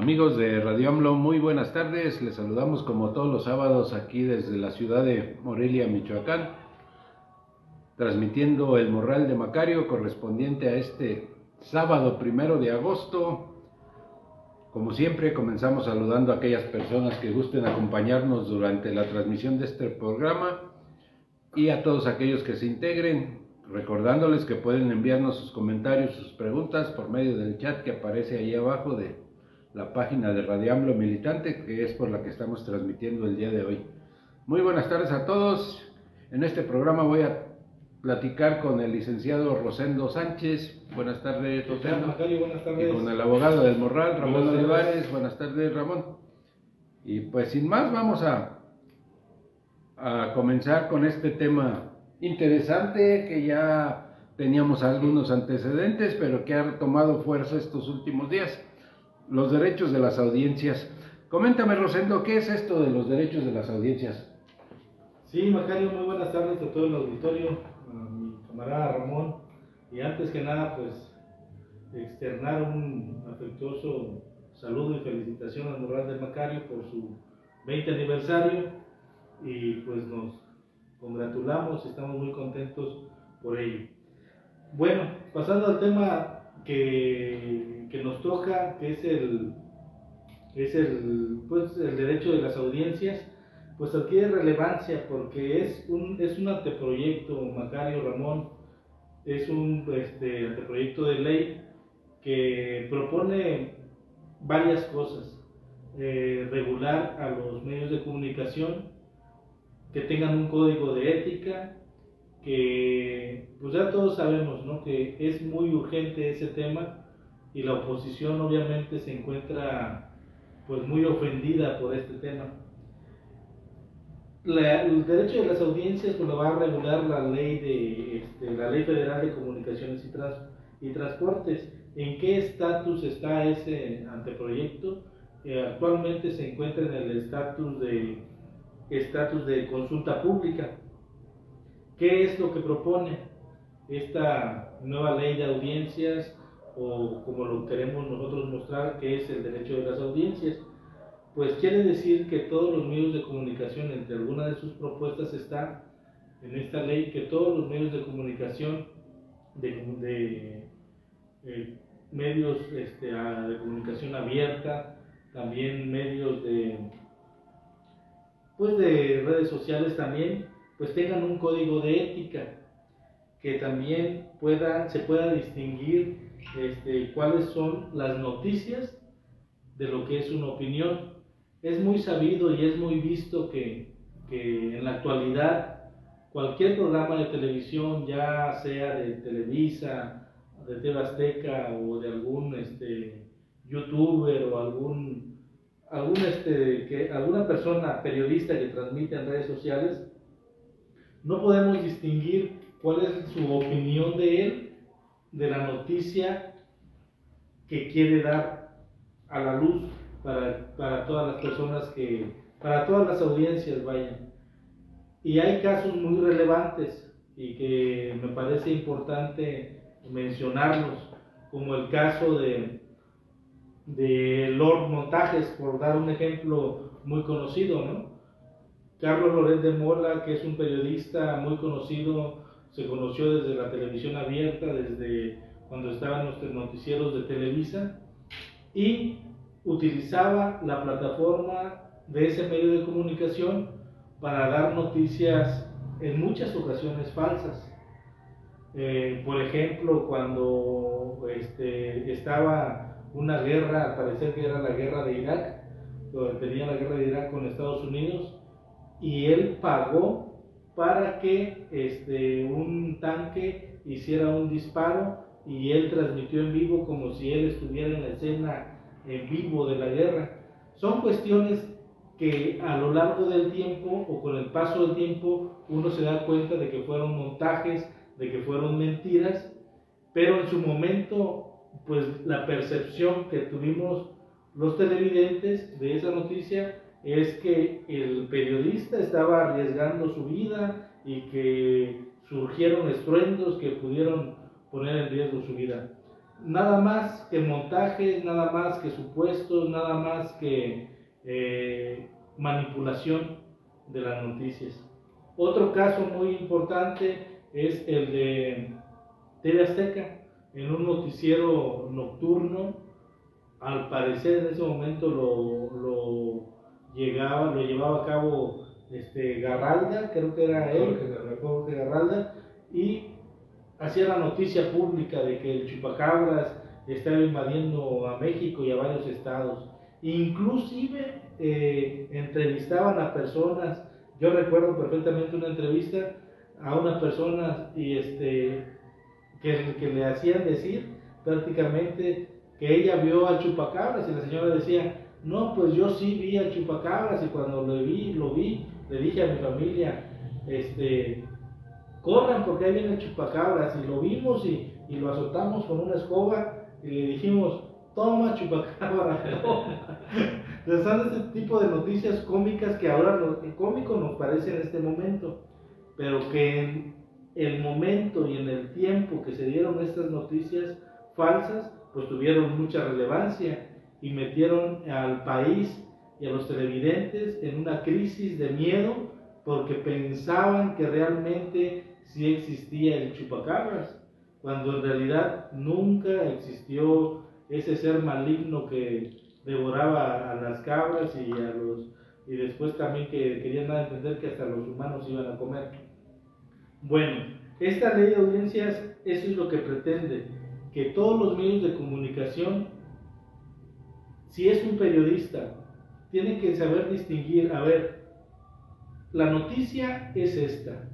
Amigos de Radio AMLO, muy buenas tardes. Les saludamos como todos los sábados aquí desde la ciudad de Morelia, Michoacán, transmitiendo el Morral de Macario correspondiente a este sábado 1 de agosto. Como siempre, comenzamos saludando a aquellas personas que gusten acompañarnos durante la transmisión de este programa y a todos aquellos que se integren, recordándoles que pueden enviarnos sus comentarios, sus preguntas por medio del chat que aparece ahí abajo de la página de Radio AMLO Militante, que es por la que estamos transmitiendo el día de hoy. Muy buenas tardes a todos. En este programa voy a platicar con el licenciado Rosendo Sánchez. Buenas tardes, Rosendo. Buenas tardes. Y con el abogado del Morral, Ramón Olivares. Buenas tardes, Ramón. Y pues sin más, vamos a comenzar con este tema interesante que ya teníamos algunos antecedentes, pero que ha tomado fuerza estos últimos días. Los derechos de las audiencias. Coméntame, Rosendo, ¿qué es esto de los derechos de las audiencias? Sí, Macario, muy buenas tardes a todo el auditorio, a mi camarada Ramón. Y antes que nada, pues, externar un afectuoso saludo y felicitación al Morral de Macario por su 20 aniversario. Y pues nos congratulamos y estamos muy contentos por ello. Bueno, pasando al tema que nos toca, que es el derecho de las audiencias, pues adquiere relevancia porque es un anteproyecto, Macario, Ramón, es un anteproyecto de ley que propone varias cosas: regular a los medios de comunicación, que tengan un código de ética, que pues ya todos sabemos, ¿no?, que es muy urgente ese tema y la oposición obviamente se encuentra pues muy ofendida por este tema. El derecho de las audiencias pues lo va a regular la ley federal de comunicaciones y transportes. ¿En qué estatus está ese anteproyecto? Actualmente se encuentra en el estatus de consulta pública. ¿Qué es lo que propone esta nueva ley de audiencias, o como lo queremos nosotros mostrar, que es el derecho de las audiencias? Pues quiere decir que todos los medios de comunicación, entre algunas de sus propuestas está en esta ley, que todos los medios de comunicación, medios de comunicación abierta, también medios de redes sociales también, pues tengan un código de ética, que también se pueda distinguir cuáles son las noticias de lo que es una opinión. Es muy sabido y es muy visto que en la actualidad cualquier programa de televisión, ya sea de Televisa, de TV Azteca o de algún youtuber o alguna persona periodista que transmite en redes sociales, no podemos distinguir cuál es su opinión de él, de la noticia que quiere dar a la luz para todas las personas, para todas las audiencias, vayan. Y hay casos muy relevantes y que me parece importante mencionarlos, como el caso de Lord Montajes, por dar un ejemplo muy conocido, ¿no? Carlos Loret de Mola, que es un periodista muy conocido, se conoció desde la televisión abierta, desde cuando estaban los noticieros de Televisa, y utilizaba la plataforma de ese medio de comunicación para dar noticias en muchas ocasiones falsas. Por ejemplo, cuando estaba una guerra, al parecer que era la guerra de Irak, tenía la guerra de Irak con Estados Unidos, y él pagó para que un tanque hiciera un disparo, y él transmitió en vivo como si él estuviera en la escena en vivo de la guerra. Son cuestiones que a lo largo del tiempo, o con el paso del tiempo, uno se da cuenta de que fueron montajes, de que fueron mentiras, pero en su momento, pues la percepción que tuvimos los televidentes de esa noticia es que el periodista estaba arriesgando su vida y que surgieron estruendos que pudieron poner en riesgo su vida. nada más que montajes, nada más que supuestos, nada más que manipulación de las noticias. Otro caso muy importante es el de TV Azteca, en un noticiero nocturno. Al parecer en ese momento lo llevaba a cabo Garralda, creo que era él, Jorge Garralda, y hacía la noticia pública de que el chupacabras estaba invadiendo a México y a varios estados. Inclusive entrevistaban a personas. Yo recuerdo perfectamente una entrevista a una persona que le hacían decir prácticamente que ella vio al chupacabras, y la señora decía, no, pues yo sí vi al chupacabras, y cuando lo vi, le dije a mi familia, corran porque ahí viene el chupacabras, y lo vimos y lo azotamos con una escoba y le dijimos, toma chupacabras, toma. Entonces son este tipo de noticias cómicas que ahora cómico nos parece en este momento, pero que en el momento y en el tiempo que se dieron estas noticias falsas, pues tuvieron mucha relevancia y metieron al país y a los televidentes en una crisis de miedo porque pensaban que realmente sí existía el chupacabras, cuando en realidad nunca existió ese ser maligno que devoraba a las cabras y después también que querían dar a entender que hasta los humanos iban a comer. Bueno, esta ley de audiencias, eso es lo que pretende, que todos los medios de comunicación, si es un periodista, tiene que saber distinguir, a ver, la noticia es esta,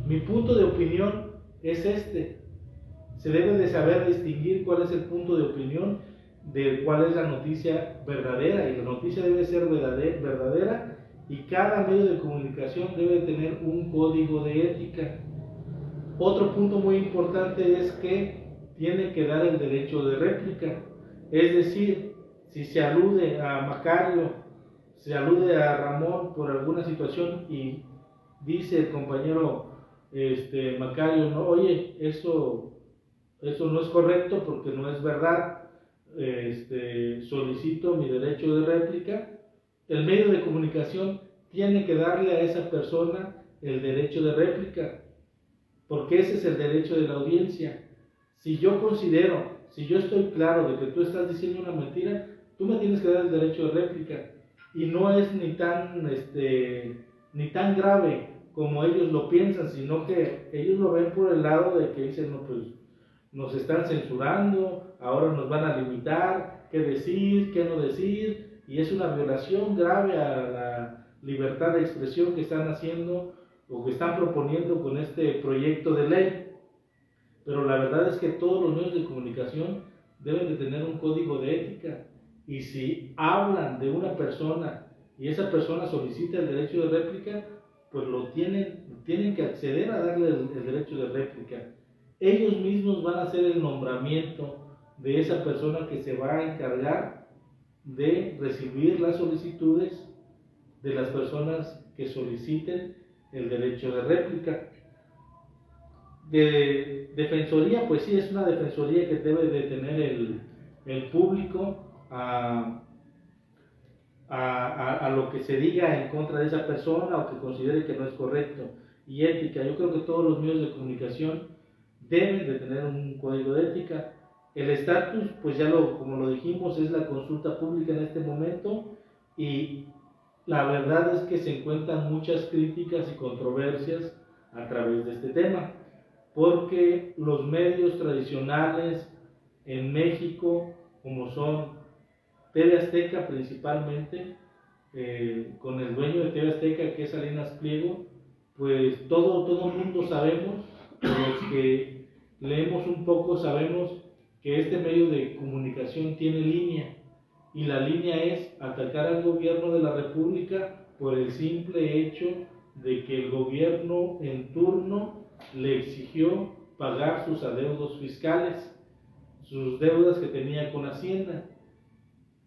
mi punto de opinión es se debe de saber distinguir cuál es el punto de opinión de cuál es la noticia verdadera, y la noticia debe ser verdadera, y cada medio de comunicación debe tener un código de ética. Otro punto muy importante es que tiene que dar el derecho de réplica, es decir, si se alude a Macario, se alude a Ramón por alguna situación y dice el compañero Macario, no, oye, eso no es correcto porque no es verdad, solicito mi derecho de réplica, el medio de comunicación tiene que darle a esa persona el derecho de réplica, porque ese es el derecho de la audiencia. Si yo estoy claro de que tú estás diciendo una mentira, tú me tienes que dar el derecho de réplica, y no es ni tan grave como ellos lo piensan, sino que ellos lo ven por el lado de que dicen, no, pues nos están censurando, ahora nos van a limitar qué decir, qué no decir, y es una violación grave a la libertad de expresión que están haciendo o que están proponiendo con este proyecto de ley. Pero la verdad es que todos los medios de comunicación deben de tener un código de ética, y si hablan de una persona y esa persona solicita el derecho de réplica, pues tienen que acceder a darle el derecho de réplica. Ellos mismos van a hacer el nombramiento de esa persona que se va a encargar de recibir las solicitudes de las personas que soliciten el derecho de réplica. De defensoría, pues sí, es una defensoría que debe de tener el público a lo que se diga en contra de esa persona o que considere que no es correcto. Y ética, yo creo que todos los medios de comunicación deben de tener un código de ética. El estatus, pues como lo dijimos, es la consulta pública en este momento, y la verdad es que se encuentran muchas críticas y controversias a través de este tema, porque los medios tradicionales en México, como son TV Azteca principalmente, con el dueño de TV Azteca, que es Salinas Pliego, pues todo el mundo sabemos, los que leemos un poco sabemos que este medio de comunicación tiene línea, y la línea es atacar al gobierno de la República por el simple hecho de que el gobierno en turno le exigió pagar sus adeudos fiscales, sus deudas que tenía con Hacienda.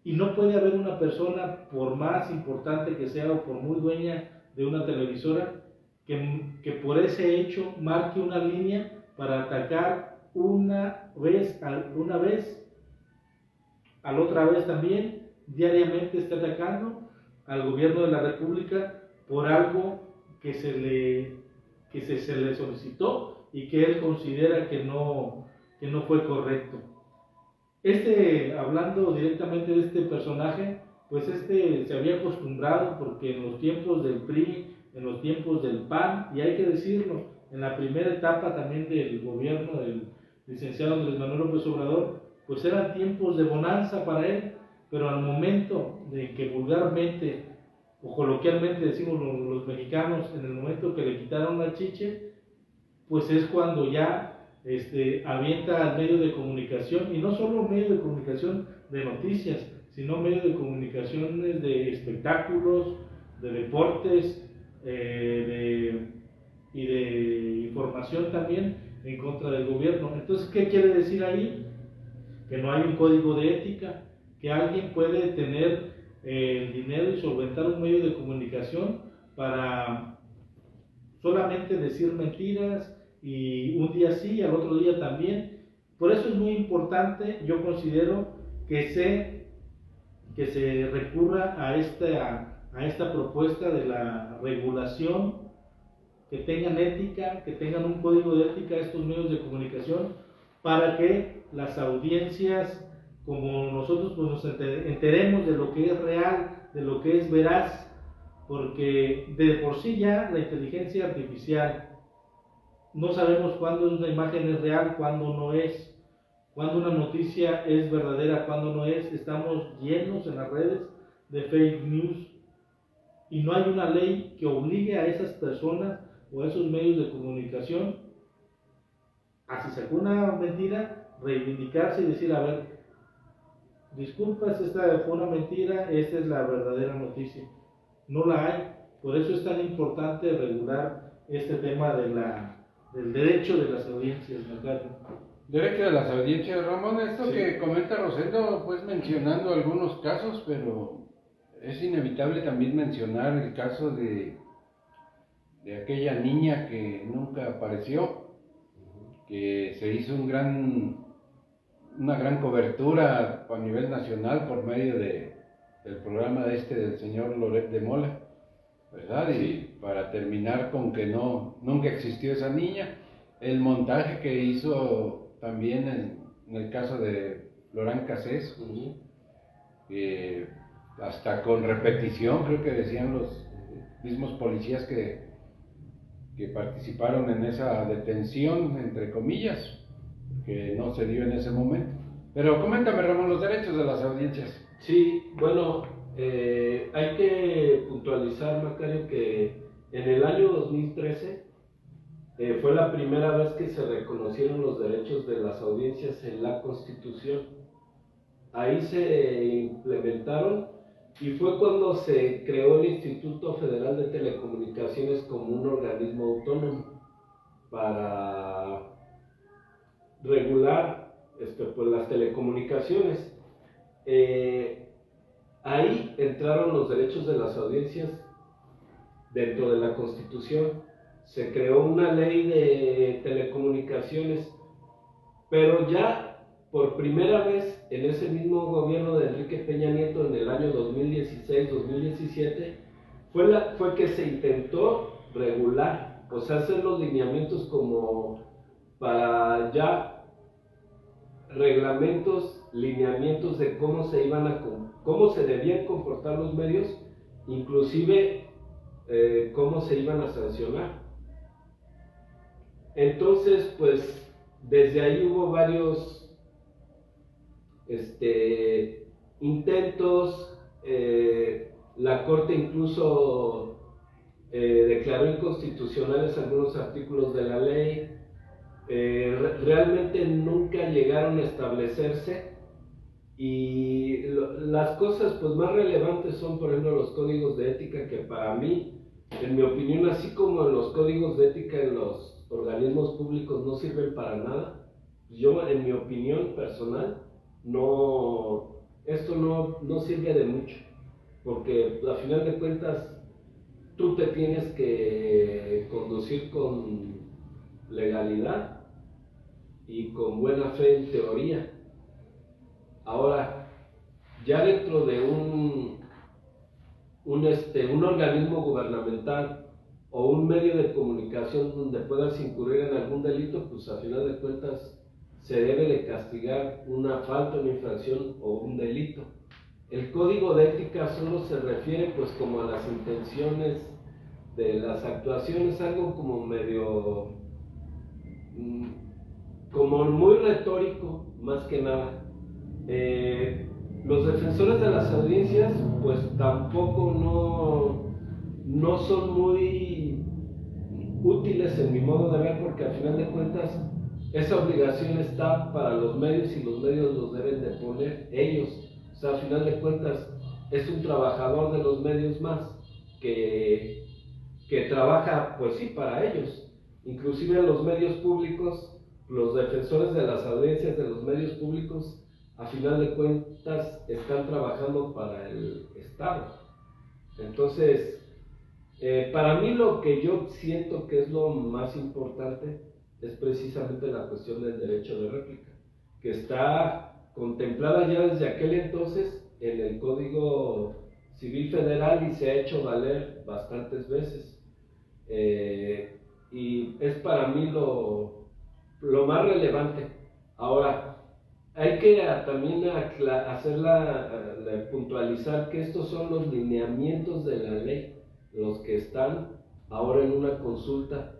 Y no puede haber una persona, por más importante que sea o por muy dueña de una televisora, que por ese hecho marque una línea para atacar una vez, a la otra vez también, diariamente está atacando al gobierno de la República por algo que se le solicitó y que él considera que no fue correcto. Hablando directamente de este personaje, pues se había acostumbrado, porque en los tiempos del PRI, en los tiempos del PAN, y hay que decirlo, en la primera etapa también del gobierno del licenciado Andrés Manuel López Obrador, pues eran tiempos de bonanza para él, pero al momento de que vulgarmente o coloquialmente decimos los mexicanos, en el momento que le quitaron la chiche, pues es cuando ya avienta al medio de comunicación, y no solo medio de comunicación de noticias, sino medio de comunicaciones de espectáculos, de deportes y de información también en contra del gobierno. Entonces, ¿qué quiere decir ahí? Que no hay un código de ética, que alguien puede tener el dinero y solventar un medio de comunicación para solamente decir mentiras, y un día sí y al otro día también. Por eso es muy importante, yo considero, que se recurra a esta propuesta de la regulación, que tengan ética, que tengan un código de ética estos medios de comunicación, para que las audiencias, como nosotros, pues nos enteremos de lo que es real, de lo que es veraz, porque de por sí ya la inteligencia artificial, no sabemos cuándo una imagen es real, cuándo no es, cuándo una noticia es verdadera, cuándo no es. Estamos llenos en las redes de fake news, y no hay una ley que obligue a esas personas o a esos medios de comunicación a, si sacó una mentira, reivindicarse y decir, a ver, disculpas, esta fue una mentira, esta es la verdadera noticia. No la hay. Por eso es tan importante regular este tema del derecho de las audiencias, Macario. Derecho de las audiencias, Ramón, esto Sí. que comenta Rosendo, pues mencionando algunos casos, pero es inevitable también mencionar el caso de aquella niña que nunca apareció, que se hizo una gran cobertura a nivel nacional por medio del programa del señor Loret de Mola, ¿verdad? Y para terminar con que nunca existió esa niña, el montaje que hizo también en el caso de Florán Cassés, hasta con repetición, creo que decían los mismos policías que participaron en esa detención, entre comillas, que no se dio en ese momento. Pero coméntame, Ramón, los derechos de las audiencias. Sí, bueno, hay que puntualizar, Macario, que en el año 2013 fue la primera vez que se reconocieron los derechos de las audiencias en la Constitución. Ahí se implementaron, y fue cuando se creó el Instituto Federal de Telecomunicaciones como un organismo autónomo para regular pues, las telecomunicaciones. Ahí entraron los derechos de las audiencias dentro de la Constitución. Se creó una ley de telecomunicaciones, pero ya por primera vez en ese mismo gobierno de Enrique Peña Nieto, en el año 2016-2017, fue que se intentó regular, o sea, hacer los lineamientos como para ya reglamentos, lineamientos de cómo se debían comportar los medios, inclusive cómo se iban a sancionar. Entonces, pues desde ahí hubo varios intentos. La Corte incluso declaró inconstitucionales algunos artículos de la ley. Realmente nunca llegaron a establecerse, y las cosas pues más relevantes son, por ejemplo, los códigos de ética, que para mí, en mi opinión, así como los códigos de ética en los organismos públicos no sirven para nada, yo, en mi opinión personal, esto no sirve de mucho, porque a final de cuentas tú te tienes que conducir con legalidad, y con buena fe en teoría. Ahora, ya dentro de un organismo gubernamental o un medio de comunicación donde puedas incurrir en algún delito, pues a final de cuentas se debe de castigar una falta, una infracción o un delito. El código de ética solo se refiere pues como a las intenciones de las actuaciones, algo como medio, como muy retórico más que nada. Los defensores de las audiencias pues tampoco no son muy útiles en mi modo de ver, porque al final de cuentas esa obligación está para los medios y los medios los deben de poner ellos. O sea, al final de cuentas es un trabajador de los medios más que trabaja pues sí para ellos. Inclusive en los medios públicos, los defensores de las audiencias de los medios públicos a final de cuentas están trabajando para el Estado. Entonces, para mí lo que yo siento que es lo más importante es precisamente la cuestión del derecho de réplica, que está contemplada ya desde aquel entonces en el Código Civil Federal y se ha hecho valer bastantes veces. Y es para mí lo más relevante. Ahora, hay que también puntualizar que estos son los lineamientos de la ley, los que están ahora en una consulta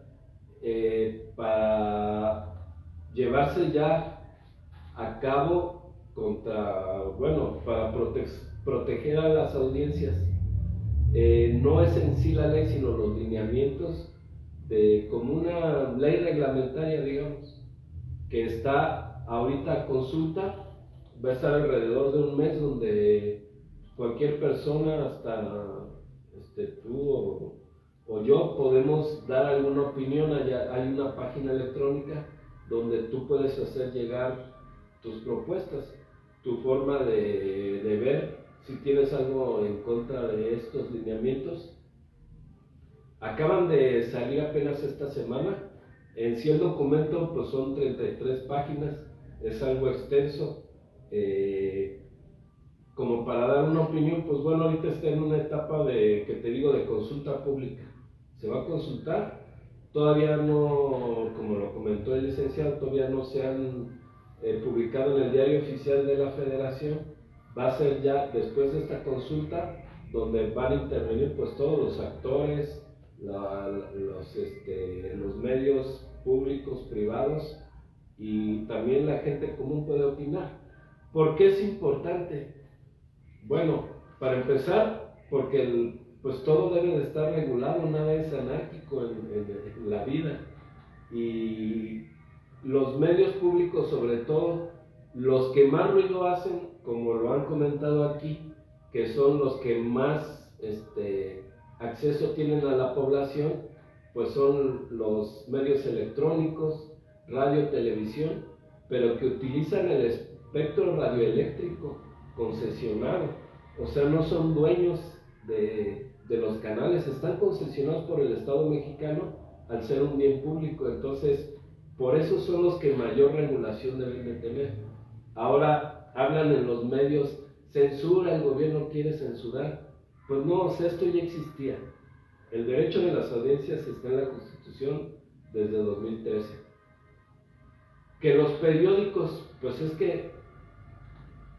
para llevarse ya a cabo para proteger a las audiencias. No es en sí la ley, sino los lineamientos como una ley reglamentaria, digamos, que está ahorita a consulta. Va a estar alrededor de un mes, donde cualquier persona, hasta tú o yo, podemos dar alguna opinión. Hay una página electrónica donde tú puedes hacer llegar tus propuestas, tu forma de ver, si tienes algo en contra de estos lineamientos. Acaban de salir apenas esta semana. En sí el documento pues son 33 páginas, es algo extenso. Como para dar una opinión, pues bueno, ahorita está en una etapa de consulta pública. Se va a consultar, todavía no, como lo comentó el licenciado, todavía no se han publicado en el Diario Oficial de la Federación. Va a ser ya después de esta consulta donde van a intervenir pues todos los actores, los medios públicos, privados, y también la gente común puede opinar. ¿Por qué es importante? Bueno, para empezar, porque pues todo debe de estar regulado, nada es anárquico en la vida, y los medios públicos, sobre todo los que más ruido hacen, como lo han comentado aquí, que son los que más acceso tienen a la población, pues son los medios electrónicos, radio, televisión, pero que utilizan el espectro radioeléctrico concesionado. O sea, no son dueños de los canales, están concesionados por el Estado mexicano al ser un bien público. Entonces, por eso son los que mayor regulación deben de tener. Ahora hablan en los medios, censura, el gobierno quiere censurar. Pues no, o sea, esto ya existía. El derecho de las audiencias está en la Constitución desde 2013. Que los periódicos, pues es que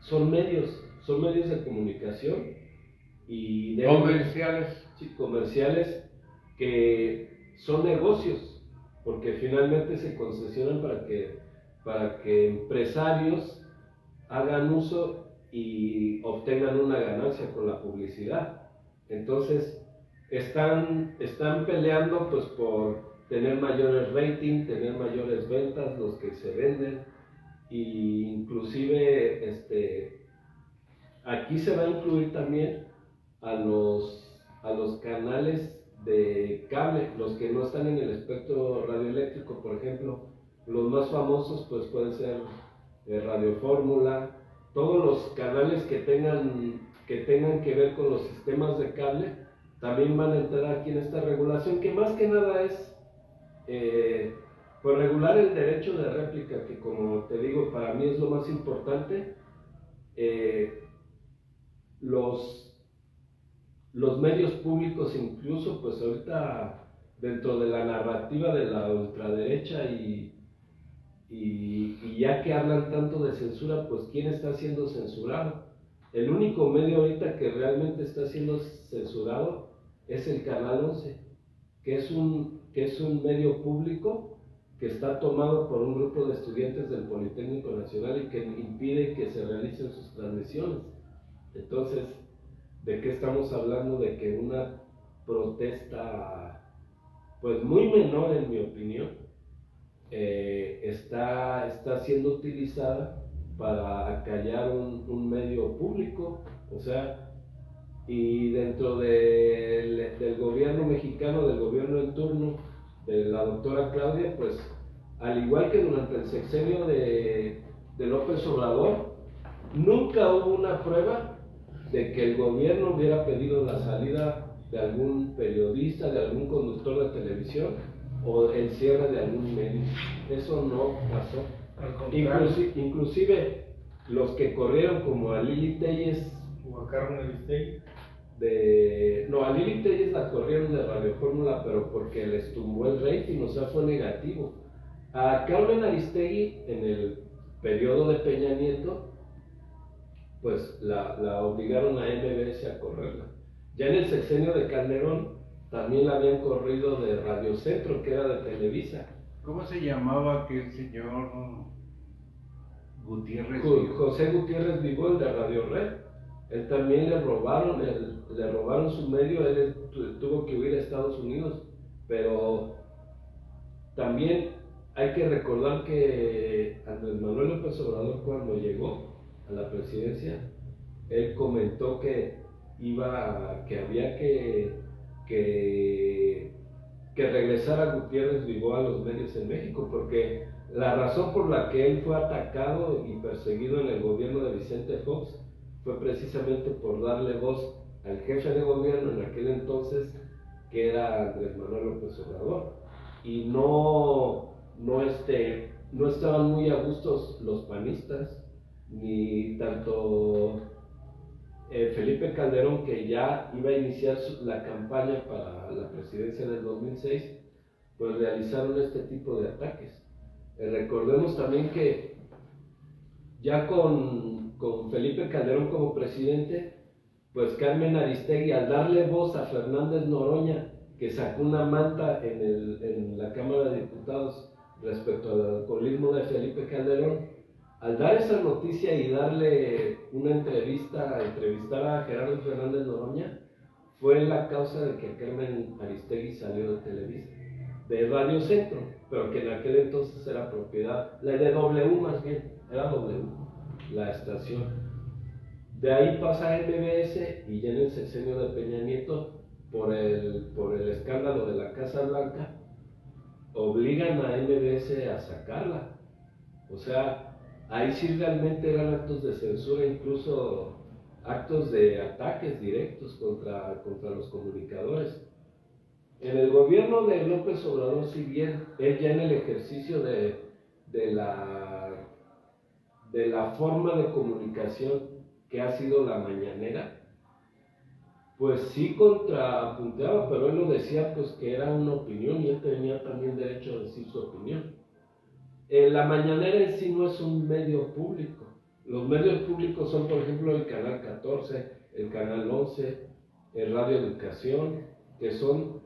son medios de comunicación y comerciales que son negocios, porque finalmente se concesionan para que empresarios hagan uso y obtengan una ganancia con la publicidad. Entonces están peleando pues por tener mayores rating, tener mayores ventas, los que se venden, y inclusive aquí se va a incluir también a los canales de cable, los que no están en el espectro radioeléctrico. Por ejemplo, los más famosos pues pueden ser Radio Fórmula, todos los canales que tengan que ver con los sistemas de cable también van a entrar aquí en esta regulación, que más que nada es Pues regular el derecho de réplica, que como te digo, para mí es lo más importante. Los medios públicos incluso, pues ahorita dentro de la narrativa de la ultraderecha y ya que hablan tanto de censura, pues ¿quién está siendo censurado? El único medio ahorita que realmente está siendo censurado es el Canal 11, que es un medio público que está tomado por un grupo de estudiantes del Politécnico Nacional y que impide que se realicen sus transmisiones. Entonces, ¿de qué estamos hablando? De que una protesta, pues muy menor en mi opinión, está siendo utilizada para acallar un medio público, o sea, y dentro del gobierno mexicano, del gobierno en turno, de la doctora Claudia, pues al igual que durante el sexenio de López Obrador, nunca hubo una prueba de que el gobierno hubiera pedido la salida de algún periodista, de algún conductor de televisión o el cierre de algún medio. Eso no pasó. Inclusive los que corrieron, como a Lili Telles o a Carmen Aristegui, a Lili Telles la corrieron de Radio Fórmula, pero porque les tumbó el rating, o sea, fue negativo. A Carmen Aristegui, en el periodo de Peña Nieto, pues la obligaron a MBS a correrla. Ya en el sexenio de Calderón también la habían corrido de Radio Centro, que era de Televisa. ¿Cómo se llamaba aquel señor Gutiérrez? José Gutiérrez Vivo, el de Radio Red. Él también le robaron su medio, él tuvo que huir a Estados Unidos, pero también hay que recordar que Andrés Manuel López Obrador, cuando llegó a la presidencia, él comentó que había que regresar a Gutiérrez Vivo a los medios en México, porque la razón por la que él fue atacado y perseguido en el gobierno de Vicente Fox fue precisamente por darle voz al jefe de gobierno en aquel entonces, que era Andrés Manuel López Obrador, y no estaban muy a gusto los panistas, ni tanto Felipe Calderón, que ya iba a iniciar la campaña para la presidencia del 2006, pues realizaron este tipo de ataques. Recordemos también que ya con Felipe Calderón como presidente, pues Carmen Aristegui, al darle voz a Fernández Noroña, que sacó una manta en la Cámara de Diputados respecto al alcoholismo de Felipe Calderón, al dar esa noticia y darle una entrevistar a Gerardo Fernández Noroña, fue la causa de que Carmen Aristegui salió de Televisa, de Radio Centro, pero que en aquel entonces era propiedad, la de W más bien, era W, la estación. De ahí pasa a MBS y ya en el sexenio de Peña Nieto, por el escándalo de la Casa Blanca, obligan a MBS a sacarla. O sea, ahí sí realmente eran actos de censura, incluso actos de ataques directos contra los comunicadores. En el gobierno de López Obrador, si bien él ya en el ejercicio de la forma de comunicación que ha sido la mañanera, pues sí contrapunteaba, pero él lo decía pues que era una opinión y él tenía también derecho a decir su opinión. La mañanera en sí no es un medio público. Los medios públicos son, por ejemplo, el Canal 14, el Canal 11, el Radio Educación, que son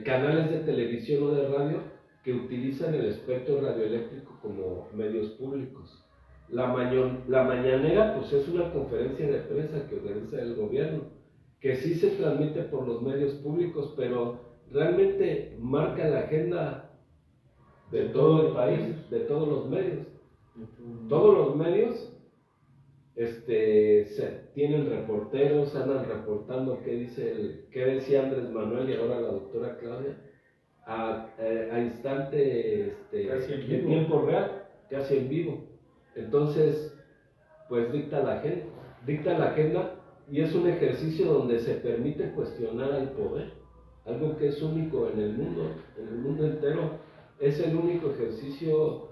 canales de televisión o de radio que utilizan el espectro radioeléctrico como medios públicos. La mañanera pues es una conferencia de prensa que organiza el gobierno, que sí se transmite por los medios públicos, pero realmente marca la agenda de todo el país, de todos los medios. Todos los medios tienen reporteros, andan reportando qué decía Andrés Manuel y ahora la doctora Claudia, a instante, en tiempo real, casi en vivo. Entonces, pues dicta la agenda y es un ejercicio donde se permite cuestionar al poder. algo que es único en el mundo entero. Es el único ejercicio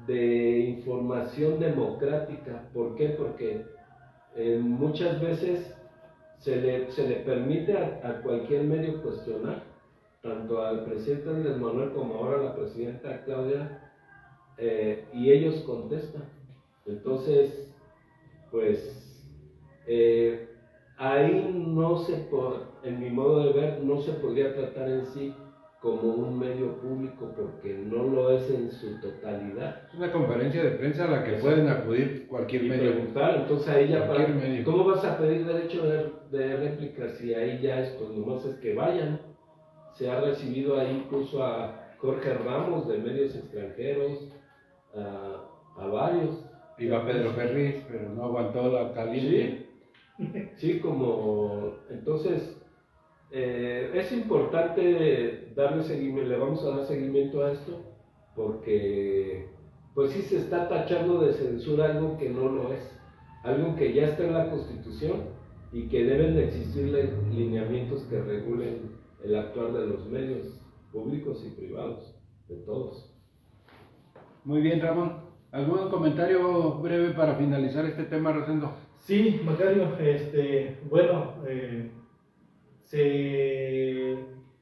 de información democrática. ¿Por qué? Porque muchas veces se le permite a cualquier medio cuestionar, tanto al presidente Andrés Manuel como ahora a la presidenta Claudia, y ellos contestan. Entonces, pues, ahí en mi modo de ver, no se podría tratar en sí como un medio público, porque no lo es en su totalidad. Es una conferencia de prensa a la que pueden acudir cualquier Y medio. preguntar, entonces ahí ya Medio. ¿cómo vas a pedir derecho de réplica si ahí ya es, pues nomás es que vayan? Se ha recibido ahí incluso a Jorge Ramos de medios extranjeros, a varios. Iba Pedro Ferriz, pero no aguantó la caliente. Sí, entonces es importante darle seguimiento, le vamos a dar seguimiento a esto, porque pues sí se está tachando de censura algo que no lo es, algo que ya está en la Constitución y que deben de existir lineamientos que regulen el actuar de los medios públicos y privados, de todos. Muy bien, Ramón. ¿Algún comentario breve para finalizar este tema, Rosendo? Sí, Macario, bueno,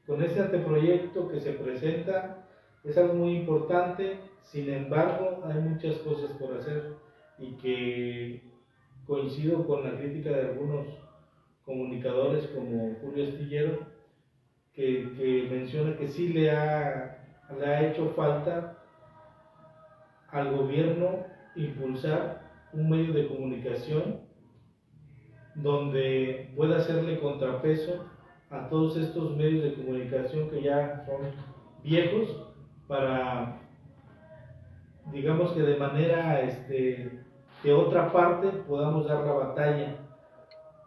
con este anteproyecto que se presenta es algo muy importante. Sin embargo, hay muchas cosas por hacer y que coincido con la crítica de algunos comunicadores como Julio Astillero, que menciona que sí le ha hecho falta al gobierno impulsar un medio de comunicación donde pueda hacerle contrapeso a todos estos medios de comunicación que ya son viejos, para, digamos que de manera, de otra parte podamos dar la batalla,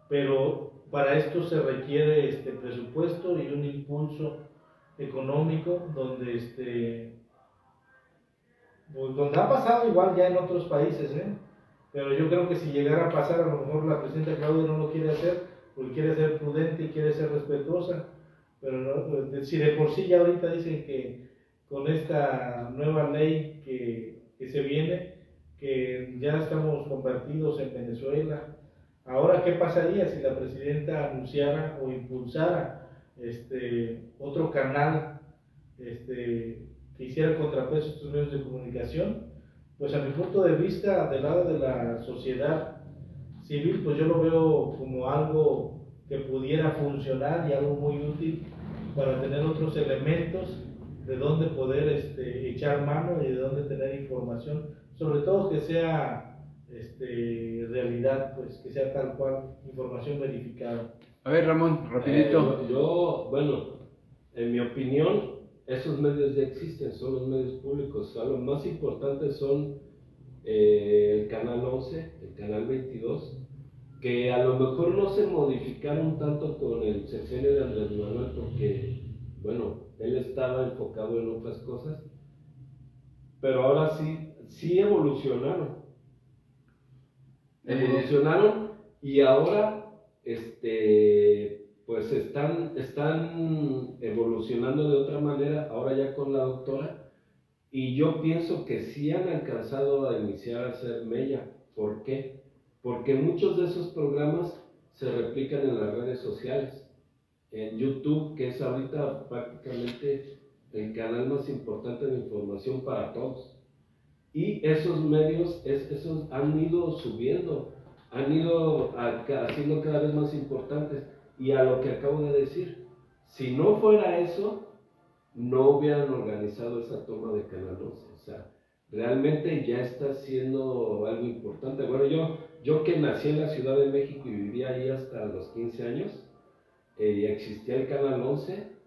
pero para esto se requiere presupuesto y un impulso económico donde pues donde ha pasado igual ya en otros países, pero yo creo que si llegara a pasar, a lo mejor la presidenta Claudia no lo quiere hacer, porque quiere ser prudente y quiere ser respetuosa, pero no, si de por sí ya ahorita dicen que con esta nueva ley que se viene, que ya estamos convertidos en Venezuela. Ahora, ¿qué pasaría si la presidenta anunciara o impulsara otro canal que hiciera contrapeso a estos medios de comunicación? Pues a mi punto de vista, del lado de la sociedad civil, pues yo lo veo como algo que pudiera funcionar y algo muy útil para tener otros elementos de donde poder echar mano y de donde tener información, sobre todo que sea realidad, pues que sea tal cual, información verificada. A ver, Ramón, rapidito. Bueno, en mi opinión, esos medios ya existen, son los medios públicos. O sea, lo más importante son el Canal 11, el Canal 22, que a lo mejor no se modificaron tanto con el sexenio de Andrés Manuel, porque, bueno, él estaba enfocado en otras cosas, pero ahora sí evolucionaron. Y ahora, pues están evolucionando de otra manera, ahora ya con la doctora, y yo pienso que sí han alcanzado a iniciar a hacer mella. ¿Por qué? Porque muchos de esos programas se replican en las redes sociales, en YouTube, que es ahorita prácticamente el canal más importante de información para todos. Y esos medios, esos han ido subiendo, han ido haciendo cada vez más importantes. Y a lo que acabo de decir, si no fuera eso, no hubieran organizado esa toma de Canal 11. O sea, realmente ya está siendo algo importante. Bueno, yo que nací en la Ciudad de México y vivía ahí hasta los 15 años, existía el Canal 11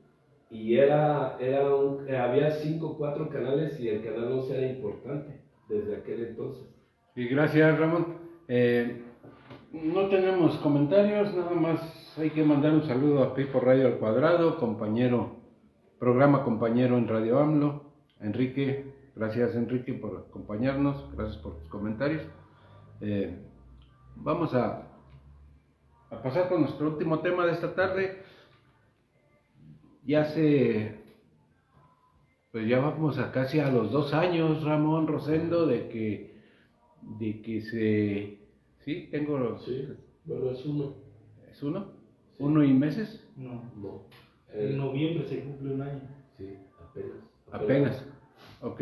y había 5 o 4 canales y el Canal 11 era importante desde aquel entonces. Y gracias, Ramón. No tenemos comentarios, nada más hay que mandar un saludo a Pipo Radio al Cuadrado, programa compañero en Radio AMLO, Enrique. Gracias, Enrique, por acompañarnos, gracias por tus comentarios. Vamos a pasar con nuestro último tema de esta tarde. ya pues ya vamos a casi a los 2 años, Ramón Rosendo, de que sí, Sí, bueno, es uno. ¿es uno? Sí. ¿1 y meses? No. No. En noviembre se cumple 1 año. Sí, apenas. Apenas, ok.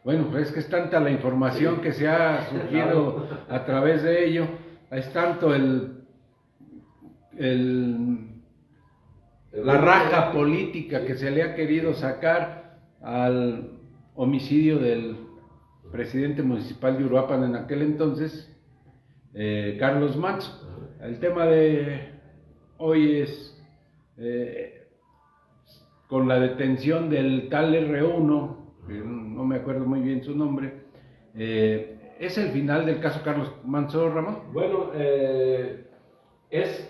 Bueno, es que es tanta la información que se ha surgido a través de ello, es tanto la raja política que se le ha querido sacar al homicidio del presidente municipal de Uruapan en aquel entonces, Carlos Manso. El tema de hoy es con la detención del tal R1, que no me acuerdo muy bien su nombre. ¿Es el final del caso Carlos Manso, Ramón? Bueno,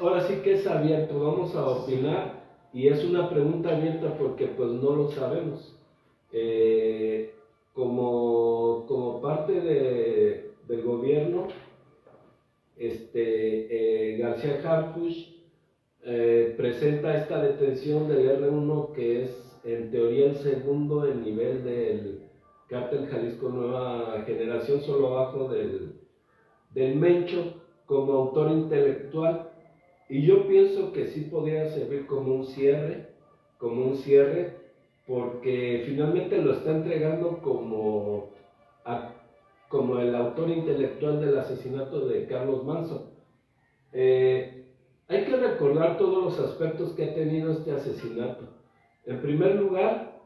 ahora sí que es abierto, vamos a opinar y es una pregunta abierta porque pues no lo sabemos. Como parte del gobierno, García Harfuch presenta esta detención del R1, que es en teoría el segundo en nivel del Cártel Jalisco Nueva Generación, solo abajo del Mencho, como autor intelectual. Y yo pienso que sí podría servir como un cierre, porque finalmente lo está entregando como el autor intelectual del asesinato de Carlos Manso. Hay que recordar todos los aspectos que ha tenido este asesinato. En primer lugar,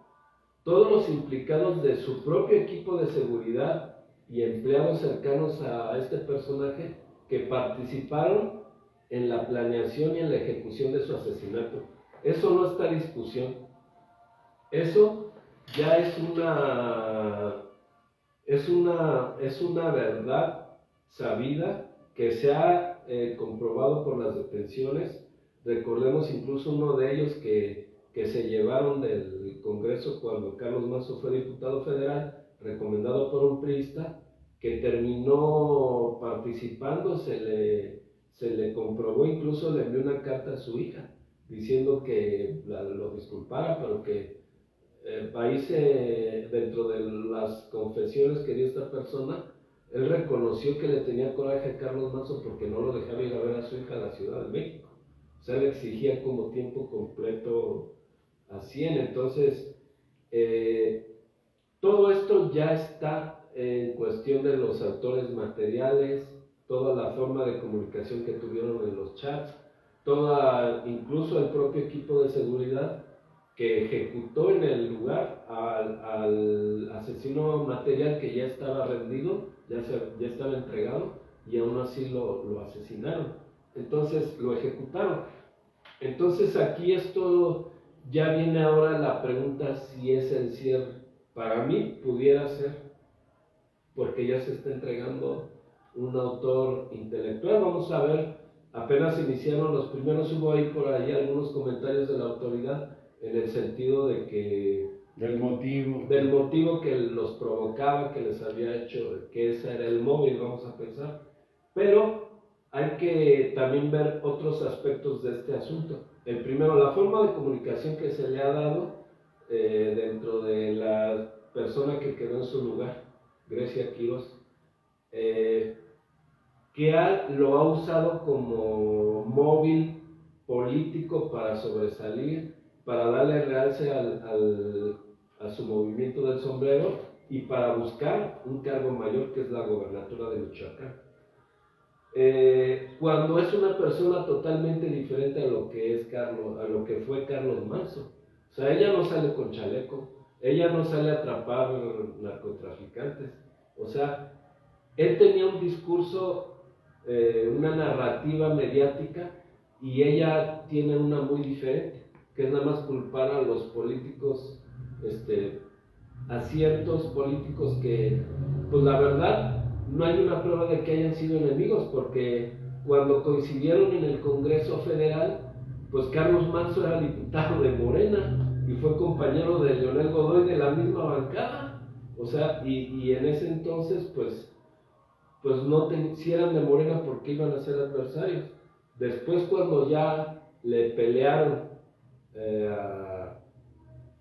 todos los implicados de su propio equipo de seguridad y empleados cercanos a este personaje que participaron en la planeación y en la ejecución de su asesinato. Eso no está en discusión. Eso ya es una verdad sabida que se ha comprobado por las detenciones. Recordemos incluso uno de ellos que se llevaron del Congreso cuando Carlos Manso fue diputado federal, recomendado por un priista, que terminó participando, se le comprobó, incluso le envió una carta a su hija diciendo que lo disculpara, pero que dentro de las confesiones que dio esta persona, él reconoció que le tenía coraje a Carlos Manso porque no lo dejaba ir a ver a su hija a la Ciudad de México. O sea, le exigía como tiempo completo a 100. Entonces, todo esto ya está en cuestión de los autores materiales, toda la forma de comunicación que tuvieron en los chats, incluso el propio equipo de seguridad que ejecutó en el lugar al asesino material que ya estaba rendido, ya estaba entregado, y aún así lo asesinaron. Entonces lo ejecutaron. Entonces aquí esto ya viene ahora la pregunta si es el cierre. Para mí pudiera ser, porque ya se está entregando un autor intelectual. Vamos a ver, apenas iniciaron los primeros, hubo ahí por ahí algunos comentarios de la autoridad en el sentido de que Del motivo que los provocaba, que les había hecho, que ese era el móvil, vamos a pensar. Pero hay que también ver otros aspectos de este asunto. El primero, la forma de comunicación que se le ha dado dentro de la persona que quedó en su lugar, Grecia Quiroz, lo ha usado como móvil político para sobresalir, para darle realce a su movimiento del sombrero y para buscar un cargo mayor, que es la gobernatura de Michoacán. Cuando es una persona totalmente diferente a lo que fue Carlos Manso. O sea, ella no sale con chaleco, ella no sale a atrapar narcotraficantes. O sea, él tenía un discurso, una narrativa mediática, y ella tiene una muy diferente, que es nada más culpar a los políticos, a ciertos políticos que, pues la verdad, no hay una prueba de que hayan sido enemigos, porque cuando coincidieron en el Congreso Federal, pues Carlos Manso era diputado de Morena y fue compañero de Leonel Godoy de la misma bancada. O sea, y en ese entonces, pues si eran de Morena, porque iban a ser adversarios. Después, cuando ya le pelearon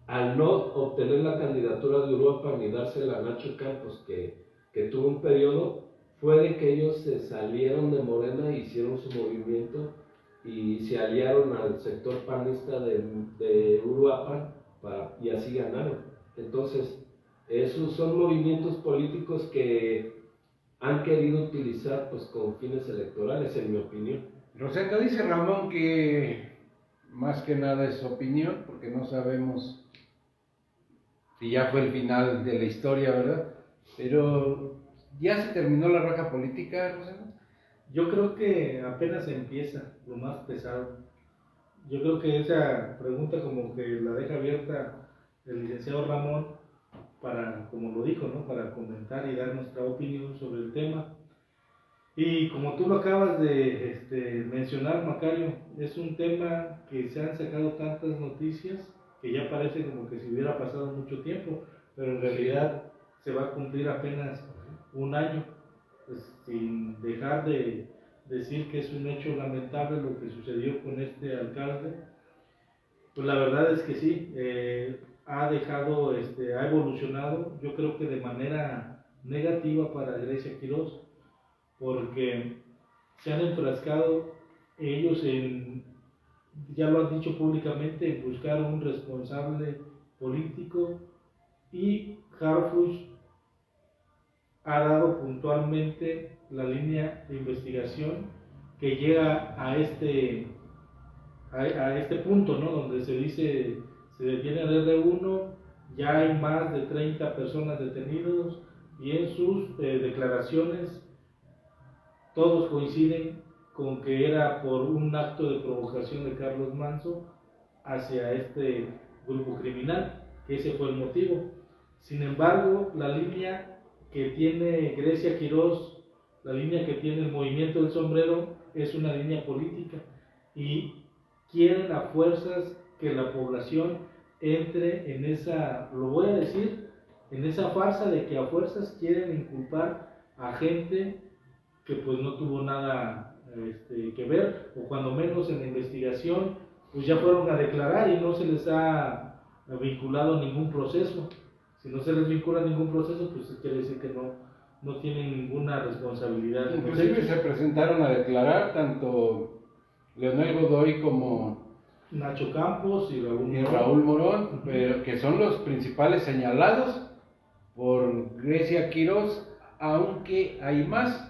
al no obtener la candidatura de Uruapan y dársela a Nacho Campos, que tuvo un periodo, fue de que ellos se salieron de Morena, hicieron su movimiento y se aliaron al sector panista de Uruapan y así ganaron. Entonces, esos son movimientos políticos que han querido utilizar pues con fines electorales, en mi opinión. Rosendo, dice Ramón que más que nada es opinión, porque no sabemos si ya fue el final de la historia, ¿verdad? Pero ya se terminó la raja política, Rosendo. Yo creo que apenas empieza lo más pesado. Yo creo que esa pregunta como que la deja abierta el licenciado Ramón para, como lo dijo, ¿no? Para comentar y dar nuestra opinión sobre el tema. Y como tú lo acabas de mencionar, Macario, es un tema que se han sacado tantas noticias que ya parece como que si hubiera pasado mucho tiempo, pero en realidad se va a cumplir apenas un año, pues, sin dejar de decir que es un hecho lamentable lo que sucedió con este alcalde. Pues la verdad es que sí, ha dejado, ha evolucionado, yo creo que de manera negativa para Grecia Quiroz, porque se han enfrascado ellos en, ya lo han dicho públicamente, en buscar un responsable político, y Harfuch ha dado puntualmente la línea de investigación que llega a este punto, ¿no? Donde se dice, se detiene el R1, ya hay más de 30 personas detenidos, y en sus declaraciones todos coinciden con que era por un acto de provocación de Carlos Manso hacia este grupo criminal, que ese fue el motivo. Sin embargo, la línea que tiene Grecia Quiroz, la línea que tiene el Movimiento del Sombrero, es una línea política, y quieren a fuerzas que la población entre en esa, lo voy a decir, en esa farsa de que a fuerzas quieren inculpar a gente que pues no tuvo nada que ver, o cuando menos en la investigación pues ya fueron a declarar y no se les ha vinculado ningún proceso. Si no se les vincula ningún proceso, pues quiere decir que no tienen ninguna responsabilidad. Inclusive se presentaron a declarar tanto Leonel Godoy como Nacho Campos y Raúl Morón, pero que son los principales señalados por Grecia Quiroz, aunque hay más.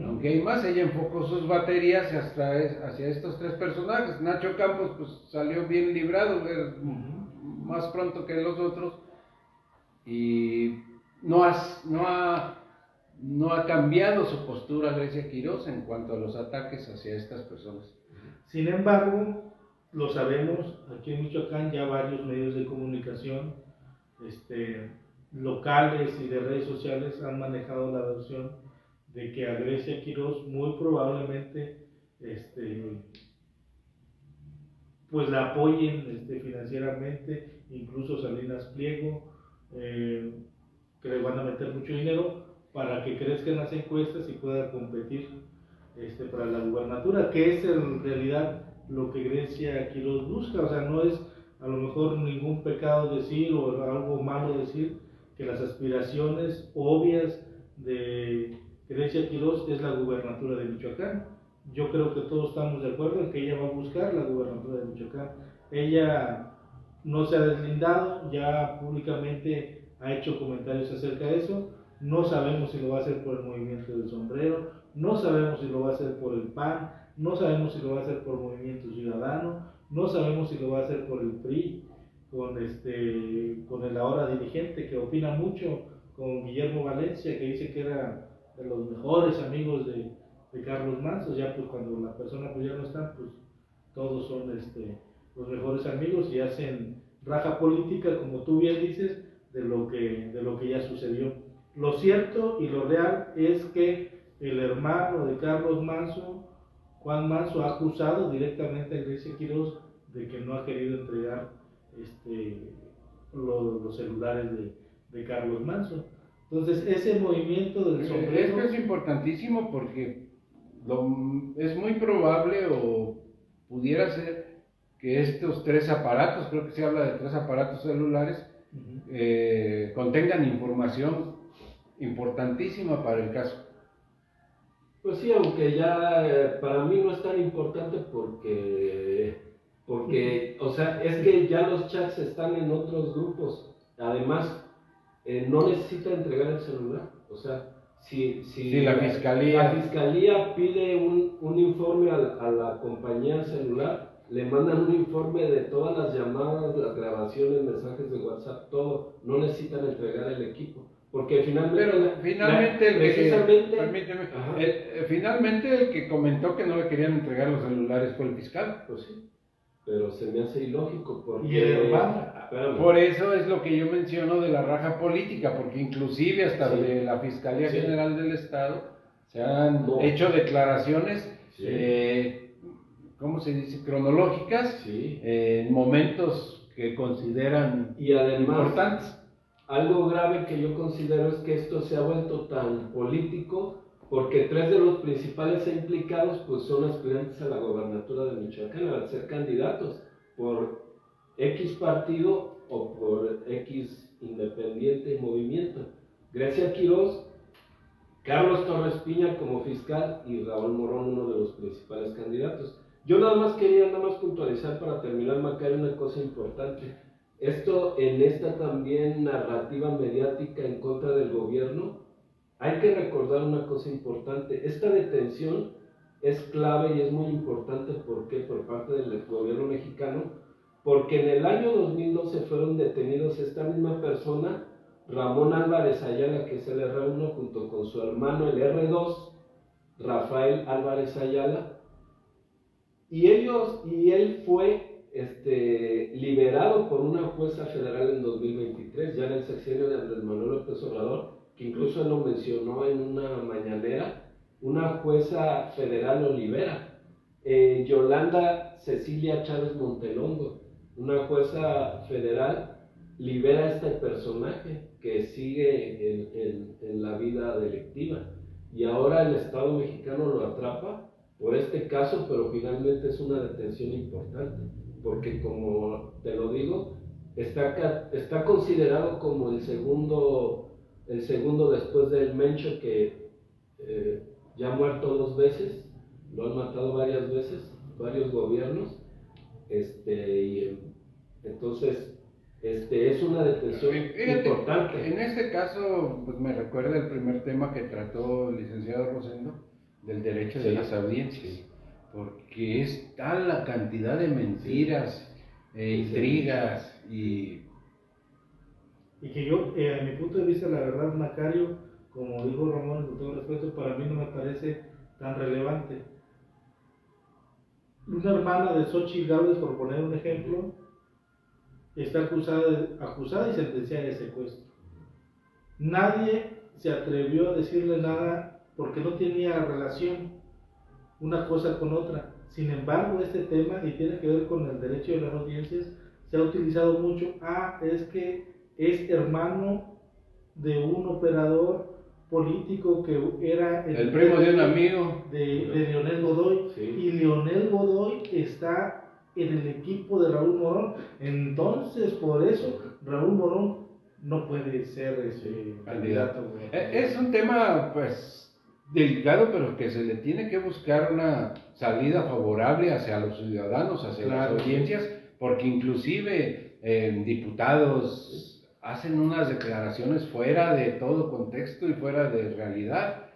Aunque hay más, ella enfocó sus baterías hacia estos tres personajes. Nacho Campos pues salió bien librado, más pronto que los otros, y no ha cambiado su postura Grecia Quiroz en cuanto a los ataques hacia estas personas. Sin embargo, lo sabemos, aquí en Michoacán ya varios medios de comunicación locales y de redes sociales han manejado la versión de que a Grecia Quiroz muy probablemente pues la apoyen financieramente, incluso Salinas Pliego, que le van a meter mucho dinero para que crezcan las encuestas y pueda competir para la gubernatura, que es en realidad lo que Grecia Quiroz busca. O sea, no es a lo mejor ningún pecado decir o algo malo decir que las aspiraciones obvias de Grecia Quiroz es la gubernatura de Michoacán. Yo creo que todos estamos de acuerdo en que ella va a buscar la gubernatura de Michoacán. Ella no se ha deslindado, ya públicamente ha hecho comentarios acerca de eso. No sabemos si lo va a hacer por el Movimiento del Sombrero, no sabemos si lo va a hacer por el PAN, no sabemos si lo va a hacer por Movimiento Ciudadano, no sabemos si lo va a hacer por el PRI, con el ahora dirigente que opina mucho, con Guillermo Valencia, que dice que era de los mejores amigos de Carlos Manso. Ya pues cuando la persona pues ya no está, pues todos son los mejores amigos y hacen raja política, como tú bien dices, de lo que ya sucedió. Lo cierto y lo real es que el hermano de Carlos Manso, Juan Manso, ha acusado directamente a Grecia Quiroz de que no ha querido entregar los celulares de Carlos Manso. Entonces, ese movimiento del sombrero... Es importantísimo porque es muy probable o pudiera ser que estos 3 aparatos, creo que se habla de 3 aparatos celulares, contengan información importantísima para el caso. Pues sí, aunque ya para mí no es tan importante porque, o sea, es que ya los chats están en otros grupos. Además, no necesita entregar el celular. O sea, si la fiscalía pide un informe a la compañía celular, le mandan un informe de todas las llamadas, las grabaciones, mensajes de WhatsApp, todo. No necesitan entregar el equipo. Porque finalmente, finalmente el que comentó que no le querían entregar los celulares fue el fiscal. Pues sí, pero se me hace ilógico porque... Y el hermano. Por eso es lo que yo menciono de la raja política, porque inclusive hasta de la Fiscalía General del Estado se han hecho declaraciones, ¿cómo se dice? Cronológicas, en momentos que consideran y además, importantes. Algo grave que yo considero es que esto se ha vuelto tan político porque 3 de los principales implicados pues son aspirantes a la gobernatura de Michoacán al ser candidatos por X partido o por X independiente movimiento. Grecia Quiroz, Carlos Torres Piña como fiscal y Raúl Morón uno de los principales candidatos. Yo nada más puntualizar para terminar, Macario, una cosa importante. Esto, en esta también narrativa mediática en contra del gobierno, hay que recordar una cosa importante. Esta detención es clave y es muy importante por parte del gobierno mexicano, porque en el año 2012 fueron detenidos esta misma persona, Ramón Álvarez Ayala, que es el R1, junto con su hermano el R2, Rafael Álvarez Ayala, y él fue liberado por una jueza federal en 2023, ya en el sexenio de Andrés Manuel López Obrador, que incluso lo mencionó en una mañanera, una jueza federal lo libera. Yolanda Cecilia Chávez Montelongo, una jueza federal, libera a este personaje que sigue en la vida delictiva. Y ahora el Estado mexicano lo atrapa por este caso, pero finalmente es una detención importante, porque como te lo digo, está considerado como el segundo después del Mencho, que ya ha muerto 2 veces, lo han matado varias veces, varios gobiernos, y entonces es una detención importante. En este caso, pues me recuerda el primer tema que trató el licenciado Rosendo, del derecho de las audiencias, porque es tal la cantidad de mentiras, intrigas y que yo, a mi punto de vista, la verdad, Macario, como dijo Ramón, con todo respeto, para mí no me parece tan relevante. Una hermana de Xochitl Gálvez, por poner un ejemplo, está acusada y sentenciada de secuestro. Nadie se atrevió a decirle nada porque no tenía relación una cosa con otra. Sin embargo, este tema, y tiene que ver con el derecho de las audiencias, se ha utilizado mucho. Es que es hermano de un operador político que era el primo de un amigo de Leonel Godoy, y Leonel Godoy está en el equipo de Raúl Morón. Entonces, por eso Raúl Morón no puede ser ese candidato. Es un tema, pues, delicado, pero que se le tiene que buscar una salida favorable hacia los ciudadanos, hacia las audiencias, porque inclusive diputados hacen unas declaraciones fuera de todo contexto y fuera de realidad,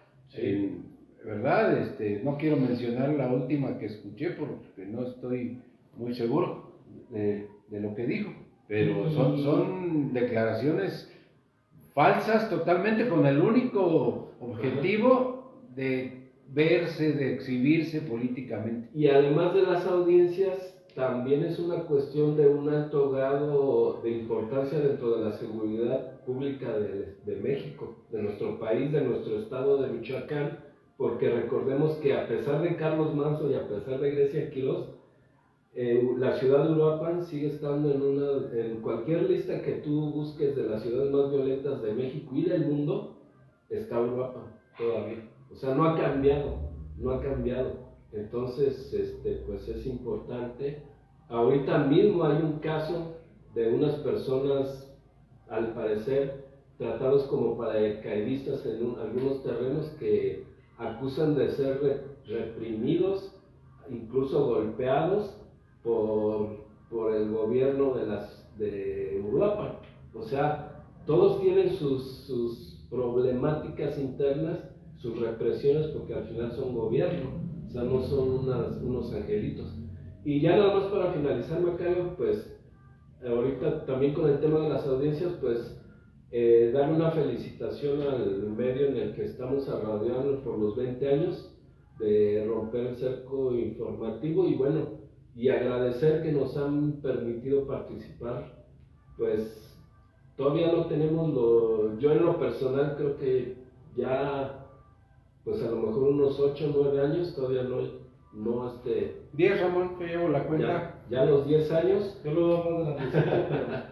¿verdad? No quiero mencionar la última que escuché porque no estoy muy seguro de lo que dijo, pero son declaraciones falsas totalmente, con el único objetivo de verse, de exhibirse políticamente. Y además de las audiencias, también es una cuestión de un alto grado de importancia dentro de la seguridad pública de México, de nuestro país, de nuestro estado de Michoacán, porque recordemos que a pesar de Carlos Manzo y a pesar de Grecia Quiroz, la ciudad de Uruapan sigue estando en cualquier lista que tú busques de las ciudades más violentas de México y del mundo, está Uruapan todavía. O sea, no ha cambiado. Entonces, pues es importante ahorita mismo hay un caso de unas personas, al parecer, tratados como paracaidistas en algunos terrenos que acusan de ser reprimidos, incluso golpeados por el gobierno de Uruapan. O sea, todos tienen sus problemáticas internas, sus represiones, porque al final son gobierno, o sea, no son unos angelitos. Y ya nada más para finalizar, Macario, pues ahorita también con el tema de las audiencias, pues dar una felicitación al medio en el que estamos arraigando por los 20 años de romper el cerco informativo, y bueno, y agradecer que nos han permitido participar. Pues todavía no tenemos yo en lo personal creo que ya, pues a lo mejor unos 8 o 9 años, todavía no 10, Ramón, que llevo la cuenta. Ya los 10 años. Yo lo veo más grande.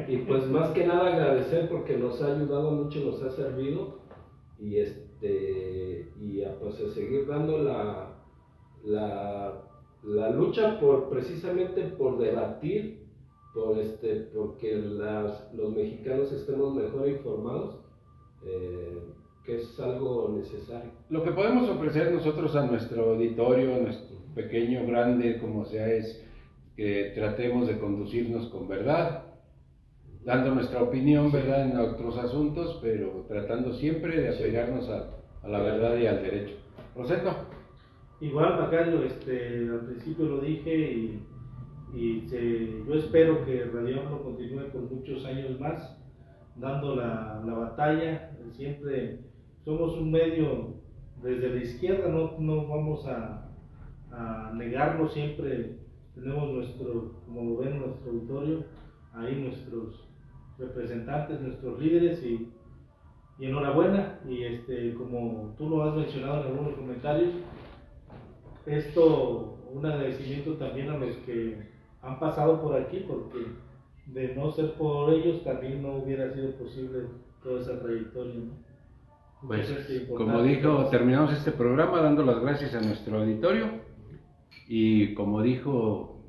Y pues más que nada agradecer porque nos ha ayudado mucho, nos ha servido, y pues a seguir dando la lucha precisamente por debatir, porque los mexicanos estemos mejor informados, que es algo necesario. Lo que podemos ofrecer nosotros a nuestro auditorio, nuestro pequeño, grande, como sea, es que tratemos de conducirnos con verdad, dando nuestra opinión, ¿verdad?, en otros asuntos, pero tratando siempre de apegarnos a la verdad y al derecho. Rosendo. Igual, Macario, al principio lo dije yo espero que Radio AMLO continúe por muchos años más, dando la batalla. Siempre somos un medio desde la izquierda, no vamos a negarlo, siempre tenemos como lo ven nuestro auditorio, ahí nuestros representantes, nuestros líderes, y enhorabuena, y como tú lo has mencionado en algunos comentarios, un agradecimiento también a los que han pasado por aquí, porque de no ser por ellos también no hubiera sido posible toda esa trayectoria, ¿no? Pues, como dijo, terminamos este programa dando las gracias a nuestro auditorio, y como dijo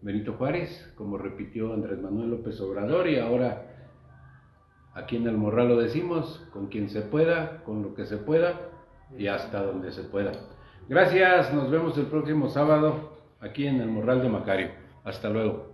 Benito Juárez, como repitió Andrés Manuel López Obrador, y ahora aquí en El Morral lo decimos, con quien se pueda, con lo que se pueda y hasta donde se pueda. Gracias, nos vemos el próximo sábado aquí en El Morral de Macario. Hasta luego.